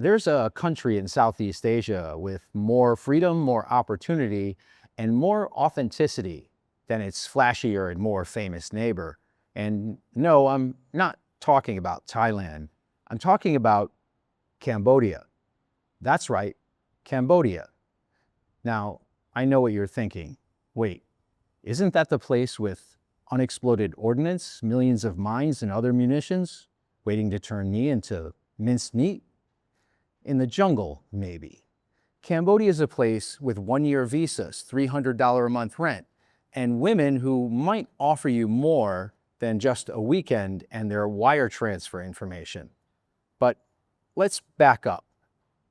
There's a country in Southeast Asia with more freedom, more opportunity, and more authenticity than its flashier and more famous neighbor. And no, I'm not talking about Thailand. I'm talking about Cambodia. That's right, Cambodia. Now, I know what you're thinking. Wait, isn't that the place with unexploded ordnance, millions of mines, and other munitions waiting to turn me into minced meat? In the jungle, maybe. Cambodia is a place with one-year visas, $300 a month rent, and women who might offer you more than just a weekend and their wire transfer information. But let's back up.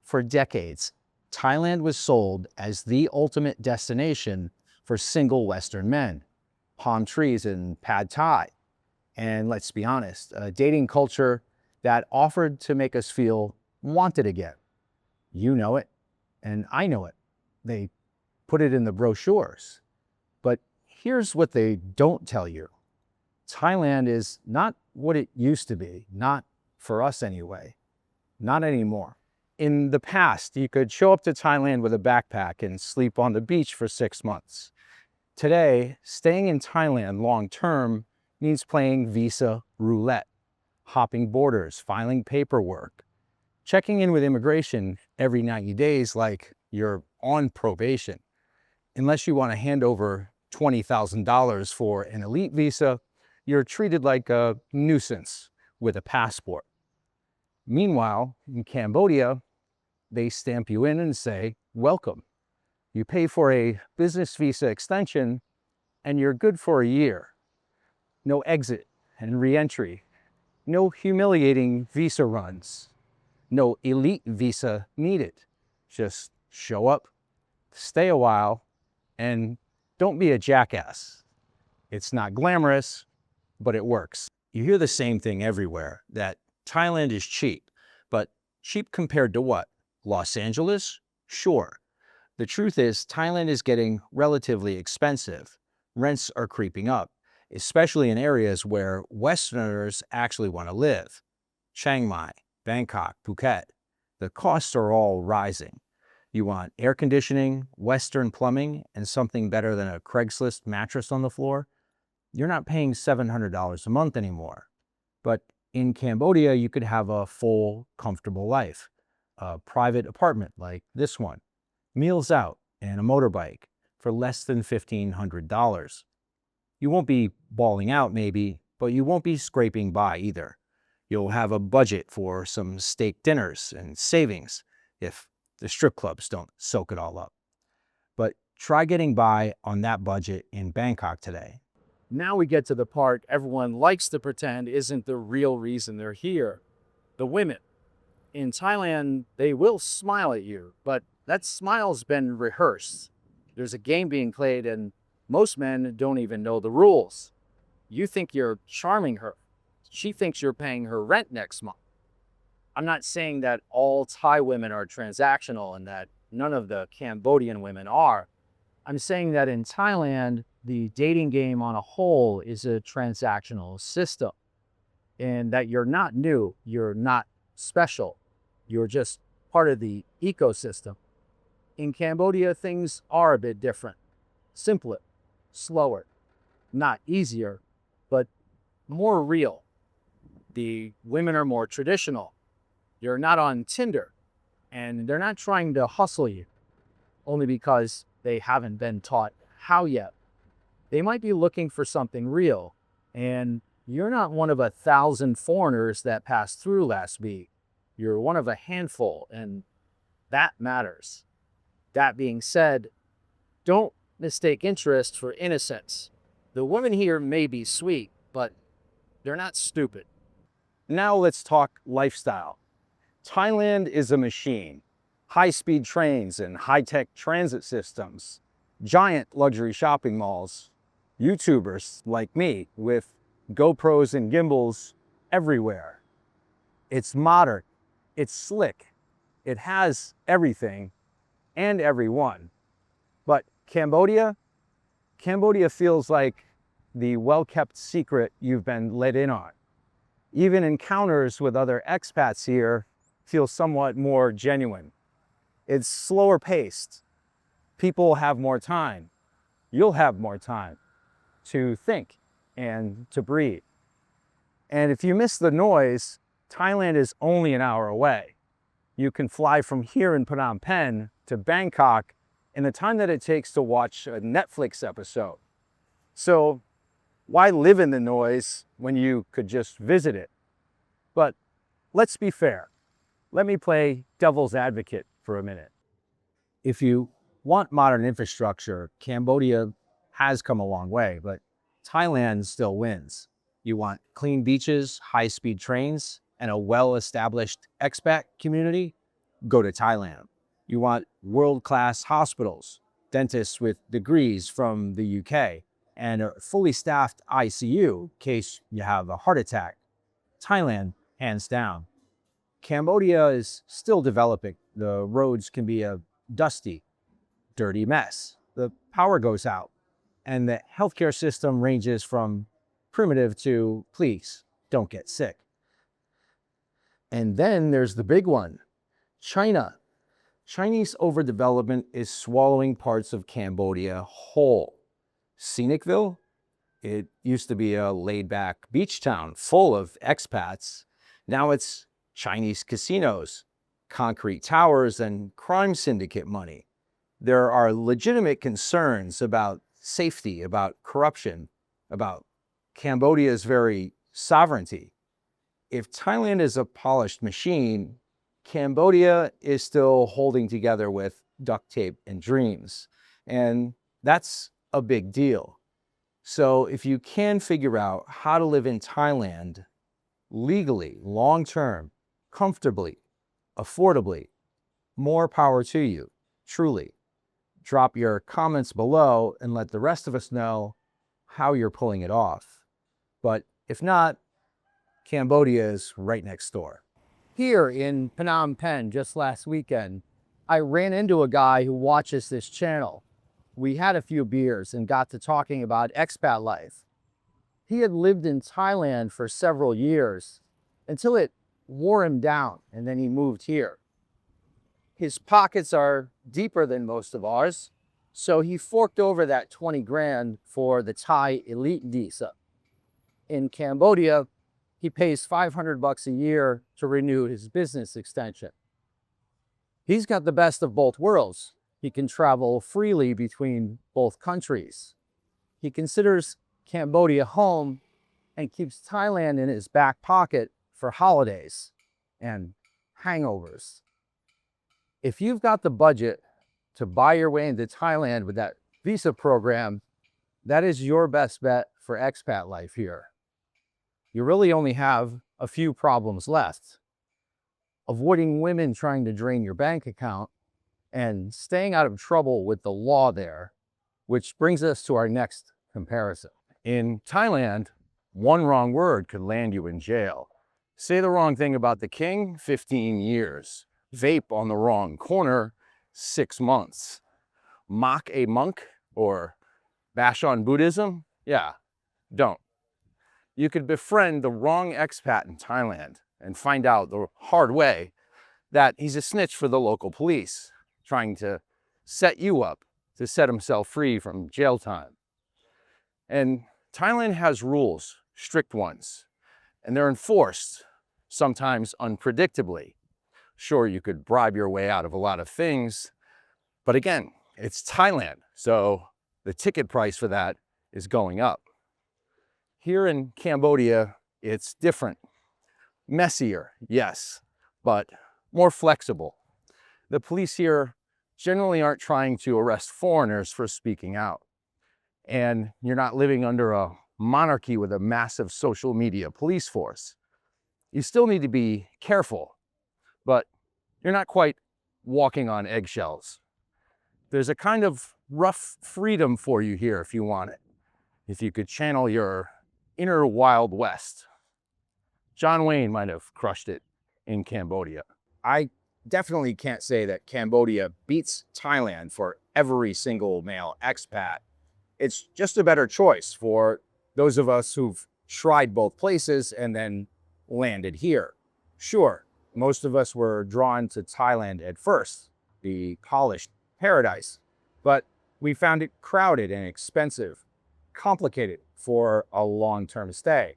For decades, Thailand was sold as the ultimate destination for single Western men. Palm trees and pad thai. And let's be honest, a dating culture that offered to make us feel wanted again. You know it, and I know it. They put it in the brochures. But here's what they don't tell you. Thailand is not what it used to be, not for us anyway, not anymore. In the past, you could show up to Thailand with a backpack and sleep on the beach for 6 months. Today, staying in Thailand long-term means playing visa roulette, hopping borders, filing paperwork, checking in with immigration every 90 days like you're on probation. Unless you want to hand over $20,000 for an elite visa, you're treated like a nuisance with a passport. Meanwhile, in Cambodia, they stamp you in and say, welcome. You pay for a business visa extension and you're good for a year. No exit and re-entry. No humiliating visa runs. No elite visa needed. Just show up, stay a while, and don't be a jackass. It's not glamorous, but it works. You hear the same thing everywhere, that Thailand is cheap. But cheap compared to what? Los Angeles? Sure. The truth is, Thailand is getting relatively expensive. Rents are creeping up, especially in areas where Westerners actually want to live. Chiang Mai, Bangkok, Phuket. The costs are all rising. You want air conditioning, Western plumbing, and something better than a Craigslist mattress on the floor? You're not paying $700 a month anymore. But in Cambodia, you could have a full, comfortable life. A private apartment like this one, meals out, and a motorbike for less than $1,500. You won't be balling out maybe, but you won't be scraping by either. You'll have a budget for some steak dinners and savings if the strip clubs don't soak it all up. But try getting by on that budget in Bangkok today. Now we get to the part everyone likes to pretend isn't the real reason they're here. The women. In Thailand, they will smile at you, but that smile's been rehearsed. There's a game being played and most men don't even know the rules. You think you're charming her. She thinks you're paying her rent next month. I'm not saying that all Thai women are transactional and that none of the Cambodian women are. I'm saying that in Thailand, the dating game on a whole is a transactional system, and that you're not new, you're not special, you're just part of the ecosystem. In Cambodia, things are a bit different. Simpler, slower, not easier, but more real. The women are more traditional. You're not on Tinder, and they're not trying to hustle you, only because they haven't been taught how yet. They might be looking for something real, and you're not one of 1,000 foreigners that passed through last week. You're one of a handful, and that matters. That being said, don't mistake interest for innocence. The women here may be sweet, but they're not stupid. Now let's talk lifestyle. Thailand is a machine. High-speed trains and high-tech transit systems, giant luxury shopping malls, YouTubers like me with GoPros and gimbals everywhere. It's modern, it's slick, it has everything and everyone. But Cambodia feels like the well-kept secret you've been let in on. Even encounters with other expats here feels somewhat more genuine. It's slower paced. People have more time. You'll have more time to think and to breathe. And if you miss the noise, Thailand is only an hour away. You can fly from here in Phnom Penh to Bangkok in the time that it takes to watch a Netflix episode. So why live in the noise when you could just visit it? But let's be fair. Let me play devil's advocate for a minute. If you want modern infrastructure, Cambodia has come a long way, but Thailand still wins. You want clean beaches, high-speed trains, and a well-established expat community? Go to Thailand. You want world-class hospitals, dentists with degrees from the UK, and a fully staffed ICU in case you have a heart attack? Thailand, hands down. Cambodia is still developing. The roads can be a dusty, dirty mess. The power goes out, and the healthcare system ranges from primitive to, please, don't get sick. And then there's the big one, China. Chinese overdevelopment is swallowing parts of Cambodia whole. Scenicville, it used to be a laid-back beach town full of expats. Now it's Chinese casinos, concrete towers, and crime syndicate money. There are legitimate concerns about safety, about corruption, about Cambodia's very sovereignty. If Thailand is a polished machine, Cambodia is still holding together with duct tape and dreams. And that's a big deal. So if you can figure out how to live in Thailand legally, long-term, comfortably, affordably, more power to you, truly. Drop your comments below and let the rest of us know how you're pulling it off. But if not, Cambodia is right next door. Here in Phnom Penh just last weekend, I ran into a guy who watches this channel. We had a few beers and got to talking about expat life. He had lived in Thailand for several years until it wore him down, and then he moved here. His pockets are deeper than most of ours, so he forked over that 20 grand for the Thai elite visa. In Cambodia, he pays 500 bucks a year to renew his business extension. He's got the best of both worlds. He can travel freely between both countries. He considers Cambodia home and keeps Thailand in his back pocket for holidays and hangovers. If you've got the budget to buy your way into Thailand with that visa program, that is your best bet for expat life here. You really only have a few problems left: avoiding women trying to drain your bank account and staying out of trouble with the law there, which brings us to our next comparison. In Thailand, one wrong word could land you in jail. Say the wrong thing about the king, 15 years. Vape on the wrong corner, 6 months. Mock a monk or bash on Buddhism? Yeah, don't. You could befriend the wrong expat in Thailand and find out the hard way that he's a snitch for the local police, trying to set you up to set himself free from jail time. And Thailand has rules, strict ones, and they're enforced, sometimes unpredictably. Sure, you could bribe your way out of a lot of things, but again, it's Thailand, so the ticket price for that is going up. Here in Cambodia, it's different. Messier, yes, but more flexible. The police here generally aren't trying to arrest foreigners for speaking out. And you're not living under a monarchy with a massive social media police force. You still need to be careful, but you're not quite walking on eggshells. There's a kind of rough freedom for you here if you want it, if you could channel your inner Wild West. John Wayne might have crushed it in Cambodia. I definitely can't say that Cambodia beats Thailand for every single male expat. It's just a better choice for those of us who've tried both places and then landed here. Sure, Most of us were drawn to Thailand at first, the polished paradise, but we found it crowded and expensive, complicated for a long-term stay.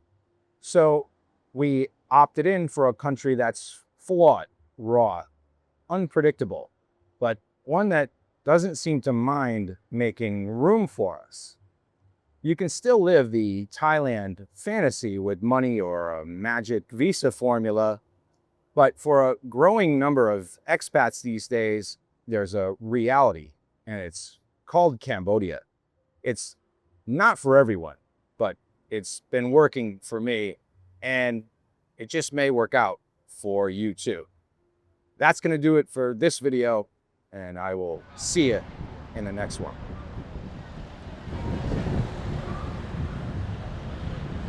So we opted in for a country that's flawed, raw, unpredictable, but one that doesn't seem to mind making room for us. You can still live the Thailand fantasy with money or a magic visa formula, but for a growing number of expats these days, there's a reality, and it's called Cambodia. It's not for everyone, but it's been working for me, and it just may work out for you too. That's going to do it for this video, and I will see you in the next one.